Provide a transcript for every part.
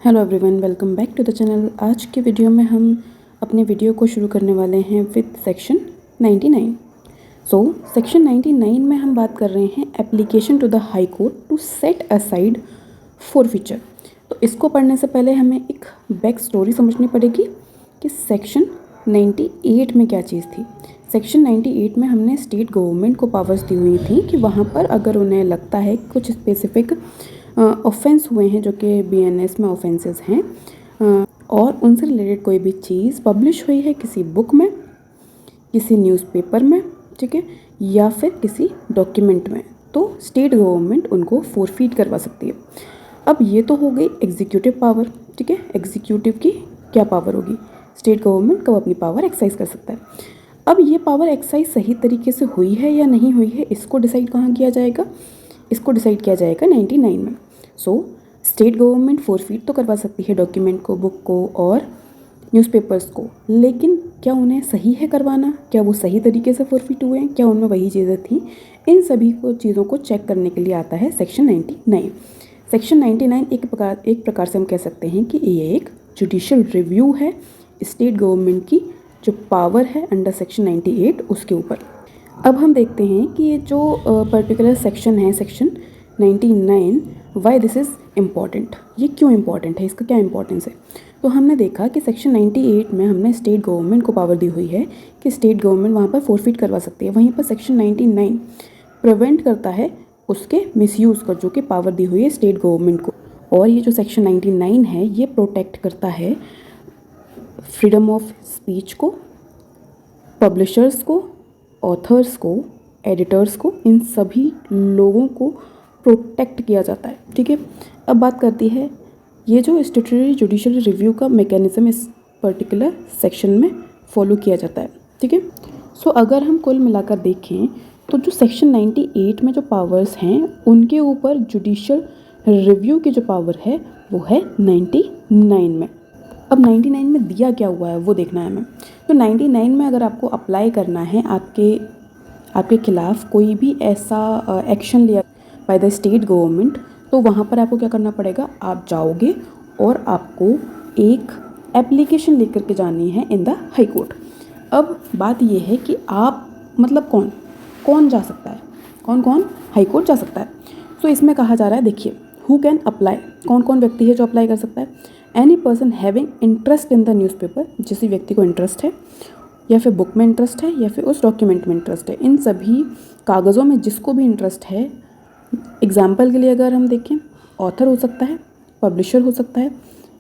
Hello everyone, welcome back to the channel. आज के video में हम अपने वीडियो को शुरू करने वाले हैं विद सेक्शन 99। सेक्शन 99 में हम बात कर रहे हैं application to the high court to set aside forfeiture. तो इसको पढ़ने से पहले हमें एक बैक स्टोरी समझनी पड़ेगी कि सेक्शन 98 में क्या चीज़ थी। सेक्शन 98 में हमने स्टेट गवर्नमेंट को पावर्स दी हुई थी कि वहाँ पर अगर उन्हें लगता है कुछ स्पेसिफिक ऑफेंस हुए हैं जो कि बीएनएस में ऑफेंसेस हैं और उनसे रिलेटेड कोई भी चीज़ पब्लिश हुई है किसी बुक में, किसी न्यूज़पेपर में, ठीक है, या फिर किसी डॉक्यूमेंट में, तो स्टेट गवर्नमेंट उनको फोरफीट करवा सकती है। अब ये तो हो गई एग्जीक्यूटिव पावर, ठीक है। एग्जीक्यूटिव की क्या पावर होगी, स्टेट गवर्नमेंट कब अपनी पावर एक्सरसाइज कर सकता है। अब ये पावर एक्सरसाइज सही तरीके से हुई है या नहीं हुई है, इसको डिसाइड कहाँ किया जाएगा, इसको डिसाइड किया जाएगा 99 में। स्टेट गवर्नमेंट फोरफीट तो करवा सकती है डॉक्यूमेंट को, बुक को और न्यूज़पेपर्स को, लेकिन क्या उन्हें सही है करवाना, क्या वो सही तरीके से फोरफीट हुए हैं, क्या उनमें वही चीज़ें थी, इन सभी को चीज़ों को चेक करने के लिए आता है सेक्शन 99। सेक्शन 99 एक प्रकार से हम कह सकते हैं कि ये एक जुडिशियल रिव्यू है स्टेट गवर्नमेंट की जो पावर है अंडर सेक्शन 98 उसके ऊपर। अब हम देखते हैं कि ये जो पर्टिकुलर सेक्शन है, section 99, why this is important, ये क्यों इम्पॉर्टेंट है, इसका क्या इंपॉर्टेंस है। तो हमने देखा कि सेक्शन 98 में हमने स्टेट गवर्नमेंट को पावर दी हुई है कि स्टेट गवर्नमेंट वहाँ पर फोरफीट करवा सकती है। वहीं पर सेक्शन 99 प्रिवेंट करता है उसके मिसयूज़ का, जो कि पावर दी हुई है स्टेट गवर्नमेंट को। और ये जो सेक्शन 99 है ये प्रोटेक्ट करता है फ्रीडम ऑफ स्पीच को, पब्लिशर्स को, ऑथर्स को, एडिटर्स को, इन सभी लोगों को प्रोटेक्ट किया जाता है, ठीक है। अब बात करती है ये जो स्टैट्यूटरी जुडिशियल रिव्यू का मैकेनिज्म इस पर्टिकुलर सेक्शन में फॉलो किया जाता है, ठीक है। अगर हम कुल मिलाकर देखें तो जो सेक्शन 98 में जो पावर्स हैं उनके ऊपर जुडिशियल रिव्यू की जो पावर है वो है 99 में। अब 99 में दिया क्या हुआ है वो देखना है हमें। तो 99 में अगर आपको अप्लाई करना है, आपके खिलाफ कोई भी ऐसा एक्शन लिया बाय द स्टेट गवर्नमेंट, तो वहाँ पर आपको क्या करना पड़ेगा, आप जाओगे और आपको एक एप्लीकेशन लेकर के जानी है इन द हाई कोर्ट। अब बात ये है कि आप मतलब कौन जा सकता है, कौन हाई कोर्ट जा सकता है। इसमें कहा जा रहा है, देखिए, हु कैन अप्लाई, कौन व्यक्ति है जो अप्लाई कर सकता है। Any person having interest in the newspaper, जिस व्यक्ति को इंटरेस्ट है या फिर बुक में इंटरेस्ट है या फिर उस डॉक्यूमेंट में इंटरेस्ट है, इन सभी कागज़ों में जिसको भी इंटरेस्ट है। एग्जाम्पल के लिए अगर हम देखें, ऑथर हो सकता है, पब्लिशर हो सकता है,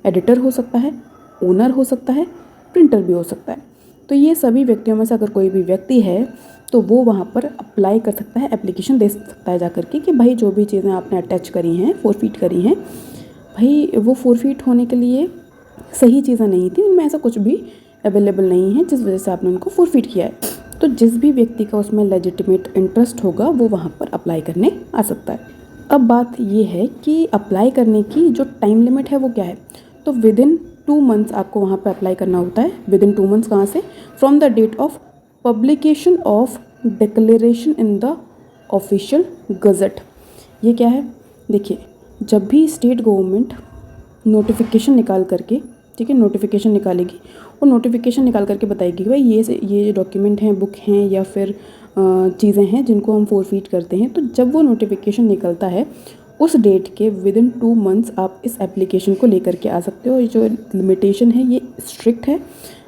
एडिटर हो सकता है, ओनर हो सकता है, प्रिंटर भी हो सकता है। तो ये सभी व्यक्तियों में से अगर कोई भी व्यक्ति है तो वो वहाँ पर अप्लाई कर सकता है, एप्लीकेशन दे सकता है जाकर के कि भाई जो भी चीज़ें आपने अटैच करी हैं, फोरफीट करी हैं, भाई वो फोरफीट होने के लिए सही चीज़ें नहीं थी, उनमें ऐसा कुछ भी अवेलेबल नहीं है जिस वजह से आपने उनको फोरफीट किया है। तो जिस भी व्यक्ति का उसमें लेजिटिमेट इंटरेस्ट होगा वो वहाँ पर अप्लाई करने आ सकता है। अब बात ये है कि अप्लाई करने की जो टाइम लिमिट है वो क्या है। तो विद इन 2 मंथ्स आपको वहाँ पर अप्लाई करना होता है। विद इन 2 मंथ्स कहाँ से, from the date of publication of declaration in the official gazette. ये क्या है, देखिए, जब भी स्टेट गवर्नमेंट नोटिफिकेशन निकाल करके, ठीक है, नोटिफिकेशन निकालेगी और नोटिफिकेशन निकाल करके बताएगी कि भाई ये डॉक्यूमेंट हैं, बुक हैं या फिर चीज़ें हैं जिनको हम फोरफीट करते हैं। तो जब वो नोटिफिकेशन निकलता है उस डेट के विद इन 2 मंथ्स आप इस एप्लीकेशन को लेकर के आ सकते हो। ये जो लिमिटेशन है ये स्ट्रिक्ट है,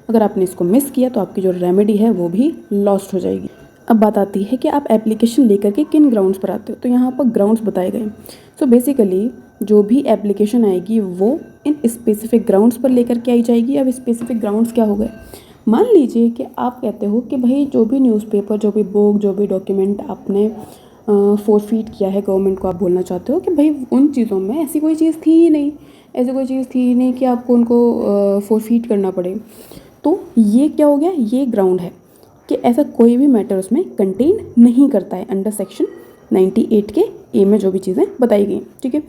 अगर आपने इसको मिस किया तो आपकी जो रेमेडी है वो भी लॉस्ट हो जाएगी। अब बात आती है कि आप एप्लीकेशन लेकर के किन ग्राउंड्स पर आते हो। तो यहाँ पर ग्राउंड्स बताए गए। बेसिकली जो भी एप्लीकेशन आएगी वो इन स्पेसिफिक ग्राउंड्स पर लेकर के आई जाएगी। अब स्पेसिफिक ग्राउंड्स क्या हो गए, मान लीजिए कि आप कहते हो कि भाई जो भी न्यूज़पेपर, जो भी बुक, जो भी डॉक्यूमेंट आपने फोरफीट किया है गवर्नमेंट को, आप बोलना चाहते हो कि भाई उन चीज़ों में ऐसी कोई चीज़ थी ही नहीं, ऐसी कोई चीज़ थी ही नहीं कि आपको उनको फोरफीट करना पड़े। तो ये क्या हो गया, ये ग्राउंड है कि ऐसा कोई भी मैटर उसमें कंटेन नहीं करता है अंडर सेक्शन 98 के ए में जो भी चीज़ें बताई गई, ठीक है।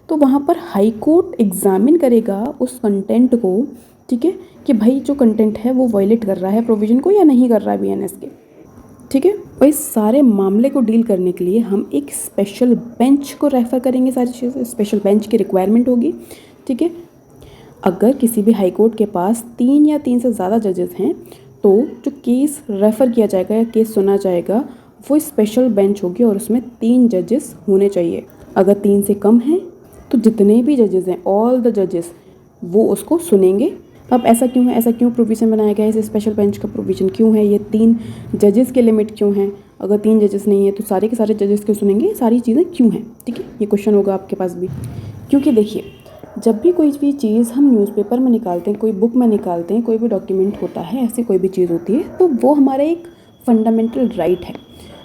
तो वहाँ पर हाई कोर्ट एग्जामिन करेगा उस कंटेंट को, ठीक है, कि भाई जो कंटेंट है वो वायलेट कर रहा है प्रोविजन को या नहीं कर रहा है बीएनएस के, ठीक है। और इस सारे मामले को डील करने के लिए हम एक स्पेशल बेंच को रेफ़र करेंगे। सारी चीज़ें स्पेशल बेंच की रिक्वायरमेंट होगी, ठीक है। अगर किसी भी हाई कोर्ट के पास 3 या 3 से ज़्यादा जजेस हैं तो जो केस रेफ़र किया जाएगा या केस सुना जाएगा वो स्पेशल बेंच होगी और उसमें 3 जजेस होने चाहिए। अगर 3 से कम हैं तो जितने भी जजेस हैं, ऑल द जजेस, वो उसको सुनेंगे। अब ऐसा क्यों है, ऐसा क्यों प्रोविज़न बनाया गया है, इस स्पेशल बेंच का प्रोविज़न क्यों है, ये 3 जजेस के लिमिट क्यों हैं, अगर 3 जजेस नहीं है तो सारे के सारे जजेस क्यों सुनेंगे, सारी चीज़ें क्यों हैं, ठीक है। ये क्वेश्चन होगा आपके पास भी। क्योंकि देखिए, जब भी कोई भी चीज़ हम न्यूज़पेपर में निकालते हैं, कोई बुक में निकालते हैं, कोई भी डॉक्यूमेंट होता है, ऐसी कोई भी चीज़ होती है, तो वो हमारा एक फंडामेंटल राइट है।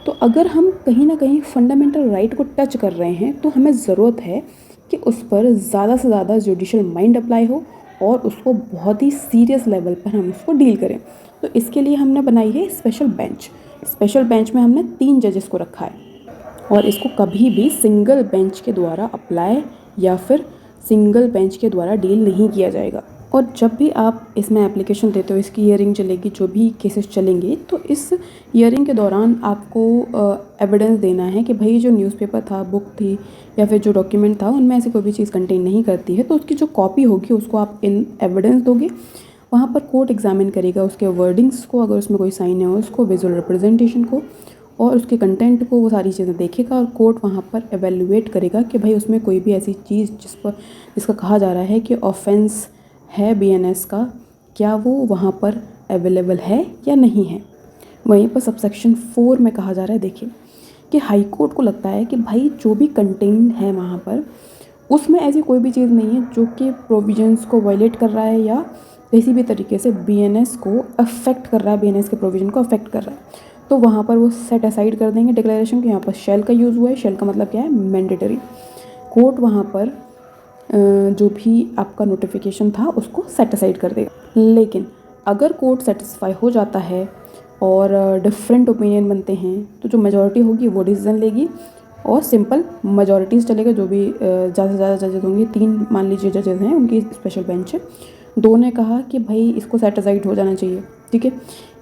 तो अगर हम कहीं ना कहीं फंडामेंटल राइट को टच कर रहे हैं तो हमें ज़रूरत है कि उस पर ज़्यादा से ज़्यादा जुडिशल माइंड अप्लाई हो और उसको बहुत ही सीरियस लेवल पर हम उसको डील करें। तो इसके लिए हमने बनाई है स्पेशल बेंच। स्पेशल बेंच में हमने 3 जजेस को रखा है और इसको कभी भी सिंगल बेंच के द्वारा अप्लाई या फिर सिंगल बेंच के द्वारा डील नहीं किया जाएगा। और जब भी आप इसमें एप्लीकेशन देते हो, इसकी हियरिंग चलेगी, जो भी केसेस चलेंगे, तो इस हियरिंग के दौरान आपको एविडेंस देना है कि भाई जो न्यूज़पेपर था, बुक थी या फिर जो डॉक्यूमेंट था, उनमें ऐसी कोई भी चीज़ कंटेन नहीं करती है। तो उसकी जो कॉपी होगी उसको आप इन एविडेंस दोगे। वहाँ पर कोर्ट एग्जामिन करेगा उसके वर्डिंग्स को, अगर उसमें कोई साइन है उसको, विजुअल रिप्रेजेंटेशन को और उसके कंटेंट को, वो सारी चीज़ें देखेगा और कोर्ट वहाँ पर एवेल्युएट करेगा कि भाई उसमें कोई भी ऐसी चीज़ जिसका कहा जा रहा है कि ऑफेंस है बीएनएस का, क्या वो वहाँ पर अवेलेबल है या नहीं है। वहीं पर सबसेक्शन 4 में कहा जा रहा है, देखिए, कि हाई कोर्ट को लगता है कि भाई जो भी कंटेंट है वहाँ पर उसमें ऐसी कोई भी चीज़ नहीं है जो कि प्रोविजंस को वायलेट कर रहा है या किसी भी तरीके से बीएनएस को अफेक्ट कर रहा है, बीएनएस के प्रोविजन को अफेक्ट कर रहा है। तो वहाँ पर वो सेट असाइड कर देंगे डिक्लेरेशन के। यहाँ पर शेल का यूज़ हुआ है। शेल का मतलब क्या है, मैंडेटरी। कोर्ट वहाँ पर जो भी आपका नोटिफिकेशन था उसको सेट असाइड कर देगा। लेकिन अगर कोर्ट सेटिस्फाई हो जाता है और डिफरेंट ओपिनियन बनते हैं तो जो मेजॉरिटी होगी वो डिसीजन लेगी और सिंपल मेजॉरिटीज़ चलेगा। जो भी ज़्यादा से ज़्यादा जजेस होंगे, 3 मान लीजिए जजेस हैं, उनकी स्पेशल बेंच है। 2 ने कहा कि भाई इसको सेट असाइड हो जाना चाहिए, ठीक है।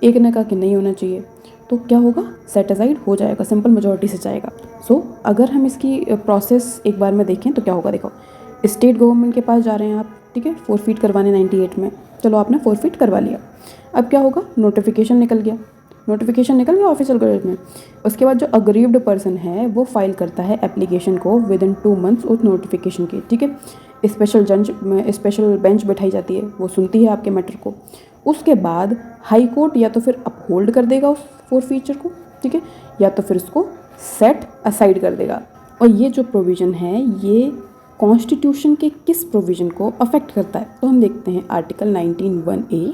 1 ने कहा कि नहीं होना चाहिए, तो क्या होगा, सेट असाइड हो जाएगा, सिंपल मेजॉरिटी से जाएगा। सो अगर हम इसकी प्रोसेस एक बार में देखें तो क्या होगा, देखो, स्टेट गवर्नमेंट के पास जा रहे हैं आप, ठीक है, फोरफीट करवाने 98 में, चलो आपने फोरफीट करवा लिया। अब क्या होगा, नोटिफिकेशन निकल गया ऑफिशियल गजट में। उसके बाद जो अग्रीव्ड पर्सन है वो फाइल करता है एप्लीकेशन को विद इन 2 मंथ्स उस नोटिफिकेशन के, ठीक है। स्पेशल बेंच बैठाई जाती है, वो सुनती है आपके मैटर को। उसके बाद हाई कोर्ट या तो फिर अपहोल्ड कर देगा उस फोरफीचर को, ठीक है, या तो फिर उसको सेट असाइड कर देगा। और ये जो प्रोविज़न है ये कॉन्स्टिट्यूशन के किस प्रोविज़न को अफेक्ट करता है, तो हम देखते हैं आर्टिकल 19(1)(a).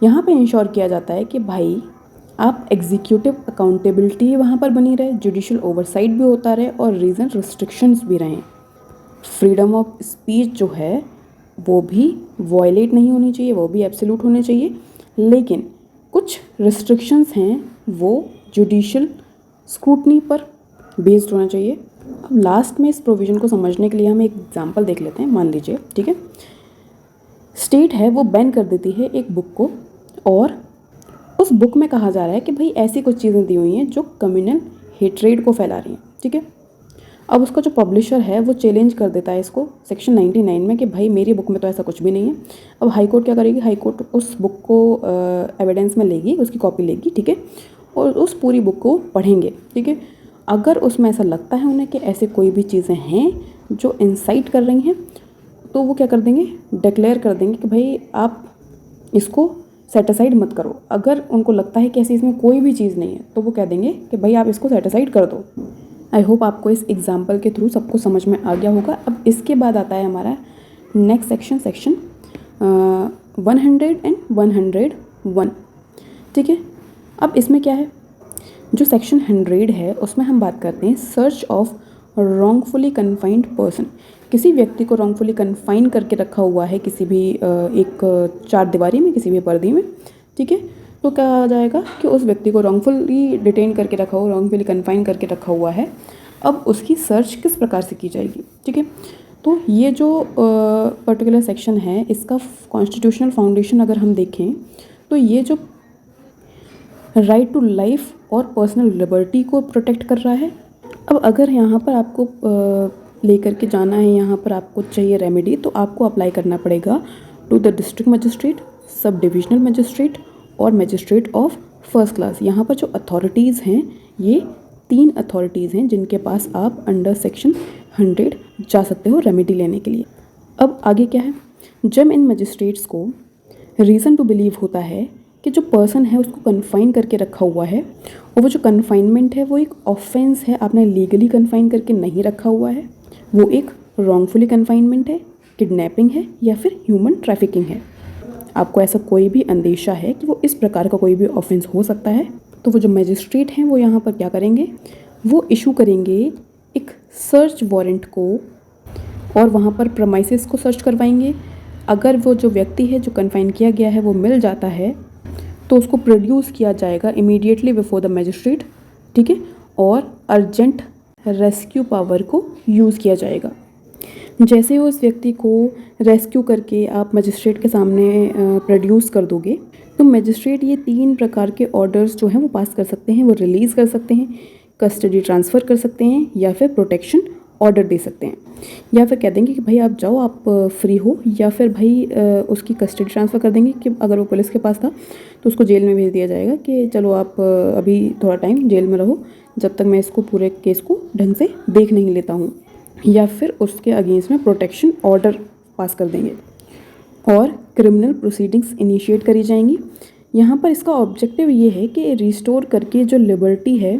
यहाँ पे इंश्योर किया जाता है कि भाई आप एग्जीक्यूटिव अकाउंटेबिलिटी वहाँ पर बनी रहे, जुडिशल ओवरसाइट भी होता रहे और रीजन रिस्ट्रिक्शंस भी रहें। फ्रीडम ऑफ स्पीच जो है वो भी वायलेट नहीं होनी चाहिए, वो भी एब्सोल्यूट होने चाहिए, लेकिन कुछ रिस्ट्रिक्शंस हैं वो जुडिशल स्क्रूटनी पर बेस्ड होना चाहिए। अब लास्ट में इस प्रोविज़न को समझने के लिए हम एक एग्जांपल देख लेते हैं। मान लीजिए, ठीक है, स्टेट है वो बैन कर देती है एक बुक को और उस बुक में कहा जा रहा है कि भाई ऐसी कुछ चीज़ें दी हुई हैं जो कम्युनल हेट्रेड को फैला रही हैं, ठीक है। अब उसका जो पब्लिशर है वो चैलेंज कर देता है इसको सेक्शन 99 में कि भाई मेरी बुक में तो ऐसा कुछ भी नहीं है। अब हाई कोर्ट क्या करेगी, हाई कोर्ट उस बुक को एविडेंस में लेगी, उसकी कॉपी लेगी, ठीक है, और उस पूरी बुक को पढ़ेंगे, ठीक है। अगर उसमें ऐसा लगता है उन्हें कि ऐसे कोई भी चीज़ें हैं जो इंसाइट कर रही हैं तो वो क्या कर देंगे, डिक्लेयर कर देंगे कि भाई आप इसको सेट असाइड मत करो। अगर उनको लगता है कि ऐसी इसमें कोई भी चीज़ नहीं है तो वो कह देंगे कि भाई आप इसको सेट असाइड कर दो। आई होप आपको इस एग्जाम्पल के थ्रू सबको समझ में आ गया होगा। अब इसके बाद आता है हमारा नेक्स्ट सेक्शन, सेक्शन 100 एंड 101, ठीक है। अब इसमें क्या है, जो सेक्शन 100 है उसमें हम बात करते हैं search of wrongfully confined person. किसी व्यक्ति को रॉन्गफुली कन्फाइन करके रखा हुआ है किसी भी एक 4 दीवारी में, किसी भी पर्दे में, ठीक है, तो क्या आ जाएगा कि उस व्यक्ति को रॉन्गफुली डिटेन करके रखा हुआ, रॉन्गफुली कन्फाइन करके रखा हुआ है। अब उसकी सर्च किस प्रकार से की जाएगी, ठीक है। तो ये जो पर्टिकुलर सेक्शन है इसका कॉन्स्टिट्यूशनल फाउंडेशन अगर हम देखें तो ये जो राइट टू लाइफ और पर्सनल लिबर्टी को प्रोटेक्ट कर रहा है। अब अगर यहाँ पर आपको लेकर के जाना है, यहाँ पर आपको चाहिए रेमेडी, तो आपको अप्लाई करना पड़ेगा to the district magistrate, sub divisional magistrate और मजिस्ट्रेट ऑफ फर्स्ट क्लास। यहाँ पर जो अथॉरिटीज़ हैं ये 3 अथॉरिटीज़ हैं जिनके पास आप अंडर सेक्शन 100 जा सकते हो रेमेडी लेने के लिए। अब आगे क्या है, जब इन मजिस्ट्रेट्स को रीज़न टू बिलीव होता है कि जो पर्सन है उसको कन्फाइन करके रखा हुआ है और वो जो कन्फाइनमेंट है वो एक ऑफेंस है, आपने लीगली कन्फाइन करके नहीं रखा हुआ है, वो एक रॉन्गफुली कन्फाइनमेंट है, किडनैपिंग है या फिर ह्यूमन ट्रैफिकिंग है, आपको ऐसा कोई भी अंदेशा है कि वो इस प्रकार का कोई भी ऑफेंस हो सकता है, तो वो जो मजिस्ट्रेट हैं वो यहाँ पर क्या करेंगे, वो इशू करेंगे एक सर्च वारंट को और वहाँ पर प्रमाइसेस को सर्च करवाएंगे। अगर वो जो व्यक्ति है जो कन्फाइन किया गया है वो मिल जाता है तो उसको प्रोड्यूस किया जाएगा इमीडिएटली बिफोर द मजिस्ट्रेट, ठीक है, और अर्जेंट रेस्क्यू पावर को यूज़ किया जाएगा। जैसे ही उस व्यक्ति को रेस्क्यू करके आप मजिस्ट्रेट के सामने प्रोड्यूस कर दोगे तो मजिस्ट्रेट ये 3 प्रकार के ऑर्डर्स जो हैं वो पास कर सकते हैं, वो रिलीज़ कर सकते हैं, कस्टडी ट्रांसफ़र कर सकते हैं या फिर प्रोटेक्शन ऑर्डर दे सकते हैं, या फिर कह देंगे कि भाई आप जाओ, आप फ्री हो, या फिर भाई उसकी कस्टडी ट्रांसफ़र कर देंगे कि अगर वो पुलिस के पास था तो उसको जेल में भेज दिया जाएगा कि चलो आप अभी थोड़ा टाइम जेल में रहो जब तक मैं इसको पूरे केस को ढंग से देख नहीं लेता हूँ, या फिर उसके अगेंस्ट में प्रोटेक्शन ऑर्डर पास कर देंगे और क्रिमिनल प्रोसीडिंग्स इनिशिएट करी जाएंगी। यहाँ पर इसका ऑब्जेक्टिव ये है कि रिस्टोर करके जो लिबर्टी है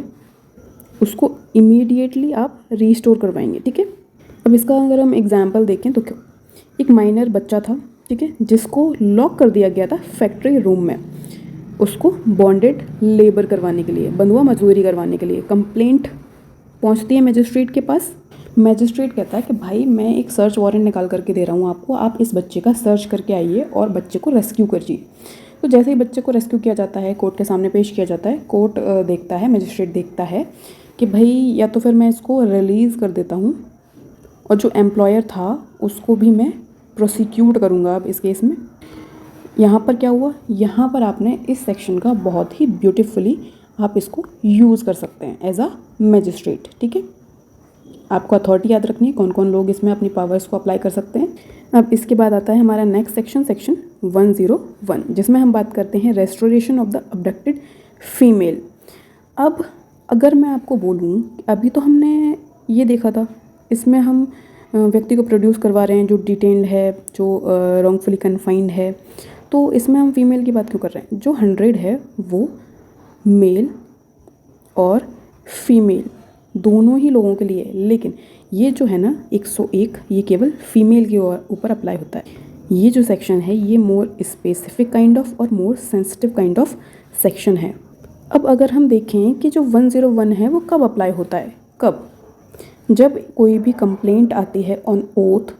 उसको इमीडिएटली आप रिस्टोर करवाएंगे, ठीक है। अब इसका अगर हम एग्जांपल देखें तो एक माइनर बच्चा था, ठीक है, जिसको लॉक कर दिया गया था फैक्ट्री रूम में, उसको बॉन्डेड लेबर करवाने के लिए, बंधुआ मजदूरी करवाने के लिए कंप्लेंट पहुंचती है मजिस्ट्रेट के पास। मजिस्ट्रेट कहता है कि भाई मैं एक सर्च वारंट निकाल करके दे रहा हूँ आपको, आप इस बच्चे का सर्च करके आइए और बच्चे को रेस्क्यू करिए। तो जैसे ही बच्चे को रेस्क्यू किया जाता है, कोर्ट के सामने पेश किया जाता है, कोर्ट देखता है, मजिस्ट्रेट देखता है कि भाई या तो फिर मैं इसको रिलीज़ कर देता हूँ और जो एम्प्लॉयर था उसको भी मैं प्रोसिक्यूट करूँगा अब इस केस में। यहाँ पर क्या हुआ, यहाँ पर आपने इस सेक्शन का बहुत ही ब्यूटीफुली आप इसको यूज़ कर सकते हैं एज अ मजिस्ट्रेट, ठीक है। आपको अथॉरिटी याद रखनी है, कौन कौन लोग इसमें अपनी पावर्स को अप्लाई कर सकते हैं। अब इसके बाद आता है हमारा नेक्स्ट सेक्शन, सेक्शन 101, जिसमें हम बात करते हैं restoration of the abducted female. अब अगर मैं आपको बोलूँ, अभी तो हमने ये देखा था, इसमें हम व्यक्ति को प्रोड्यूस करवा रहे हैं जो डिटेन्ड है, जो रॉन्गफुली कन्फाइंड है, तो इसमें हम फीमेल की बात क्यों कर रहे हैं। जो 100 है वो मेल और फीमेल दोनों ही लोगों के लिए है, लेकिन ये जो है ना 101 ये केवल फीमेल के ऊपर अप्लाई होता है। ये जो सेक्शन है ये मोर स्पेसिफिक काइंड ऑफ और more sensitive kind of section है। अब अगर हम देखें कि जो 101 है वो कब अप्लाई होता है, कब, जब कोई भी कंप्लेंट आती है ऑन ओथ,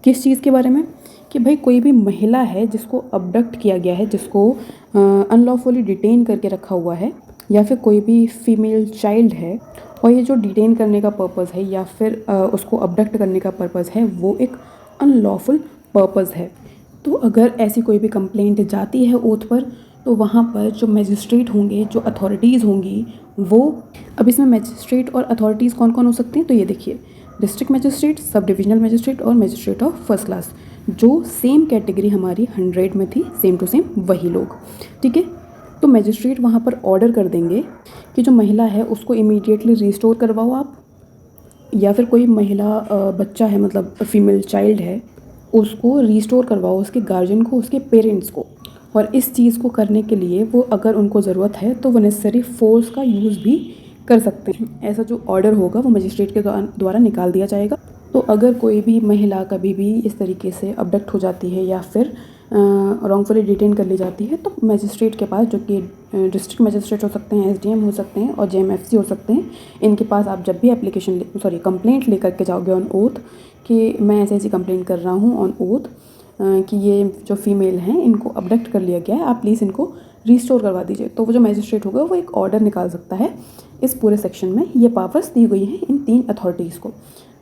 किस चीज़ के बारे में, कि भाई कोई भी महिला है जिसको अबडक्ट किया गया है, जिसको अनलॉफुली डिटेन करके रखा हुआ है, या फिर कोई भी फीमेल चाइल्ड है और ये जो डिटेन करने का पर्पज़ है या फिर उसको अबडक्ट करने का पर्पज़ है वो एक अनलॉफुल पर्पज़ है। तो अगर ऐसी कोई भी कंप्लेंट जाती है ओथ पर तो वहाँ पर जो मजिस्ट्रेट होंगे, जो अथॉरिटीज़ होंगी वो, अब इसमें मजिस्ट्रेट और अथॉरिटीज़ कौन कौन हो सकते हैं, तो ये देखिए, district magistrate, sub divisional magistrate और मजिस्ट्रेट ऑफ फर्स्ट क्लास, जो सेम कैटेगरी हमारी 100 में थी, सेम टू सेम वही लोग, ठीक है। तो मजिस्ट्रेट वहाँ पर ऑर्डर कर देंगे कि जो महिला है उसको इमीडिएटली रिस्टोर करवाओ आप, या फिर कोई महिला बच्चा है, मतलब फीमेल चाइल्ड है, उसको रिस्टोर करवाओ, उसके गार्जियन को, उसके पेरेंट्स को। और इस चीज़ को करने के लिए वो, अगर उनको ज़रूरत है तो वो नेसेसरी फोर्स का यूज़ भी कर सकते हैं। ऐसा जो ऑर्डर होगा वो मजिस्ट्रेट के द्वारा निकाल दिया जाएगा। तो अगर कोई भी महिला कभी भी इस तरीके से अबडक्ट हो जाती है या फिर रॉन्गफुली डिटेन कर ली जाती है तो मजिस्ट्रेट के पास, जो कि डिस्ट्रिक्ट मजिस्ट्रेट हो सकते हैं, एसडीएम हो सकते हैं और जेएमएफसी हो सकते हैं, इनके पास आप जब भी कंप्लेंट लेकर के जाओगे ऑन ओथ कि मैं ऐसी ऐसी कंप्लेंट कर रहा हूँ ऑन ओथ कि ये जो फीमेल हैं इनको अबडक्ट कर लिया गया है, आप प्लीज़ इनको रिस्टोर करवा दीजिए, तो वो जो मजिस्ट्रेट होगा वो एक ऑर्डर निकाल सकता है। इस पूरे सेक्शन में ये पावर्स दी गई हैं इन 3 अथॉरिटीज़ को।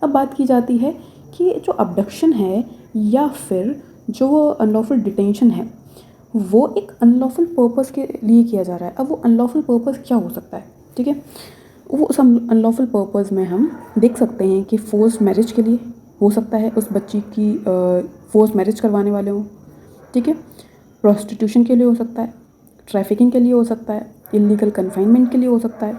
अब बात की जाती है कि जो अबडक्शन है या फिर जो अनलॉफुल डिटेंशन है वो एक अनलॉफुल पर्पज़ के लिए किया जा रहा है। अब वो अनलॉफुल पर्पज़ क्या हो सकता है, ठीक है। वो उस अनलॉफुल पर्पस में हम देख सकते हैं कि फोर्स मैरिज के लिए हो सकता है, उस बच्ची की फोर्स मैरिज करवाने वाले हों, ठीक है, प्रोस्टिट्यूशन के लिए हो सकता है, ट्रैफिकिंग के लिए हो सकता है, इलीगल कन्फाइनमेंट के लिए हो सकता है,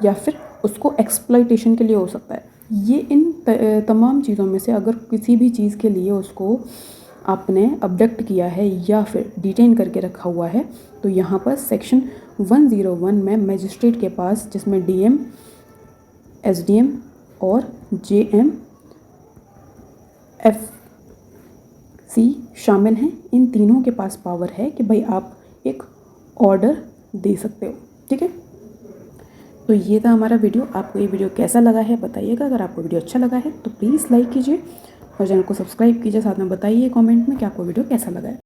या फिर उसको एक्सप्लॉइटेशन के लिए हो सकता है। ये इन तमाम चीज़ों में से अगर किसी भी चीज़ के लिए उसको आपने अबडक्ट किया है या फिर डिटेन करके रखा हुआ है, तो यहाँ पर सेक्शन 101 में मजिस्ट्रेट के पास, जिसमें DM, SDM और JM FC शामिल हैं, इन तीनों के पास पावर है कि भाई आप एक ऑर्डर दे सकते हो, ठीक है। तो ये था हमारा वीडियो। आपको ये वीडियो कैसा लगा है बताइएगा। अगर आपको वीडियो अच्छा लगा है तो प्लीज़ लाइक कीजिए और चैनल को सब्सक्राइब कीजिए। साथ में बताइए कमेंट में कि आपको वीडियो कैसा लगा है।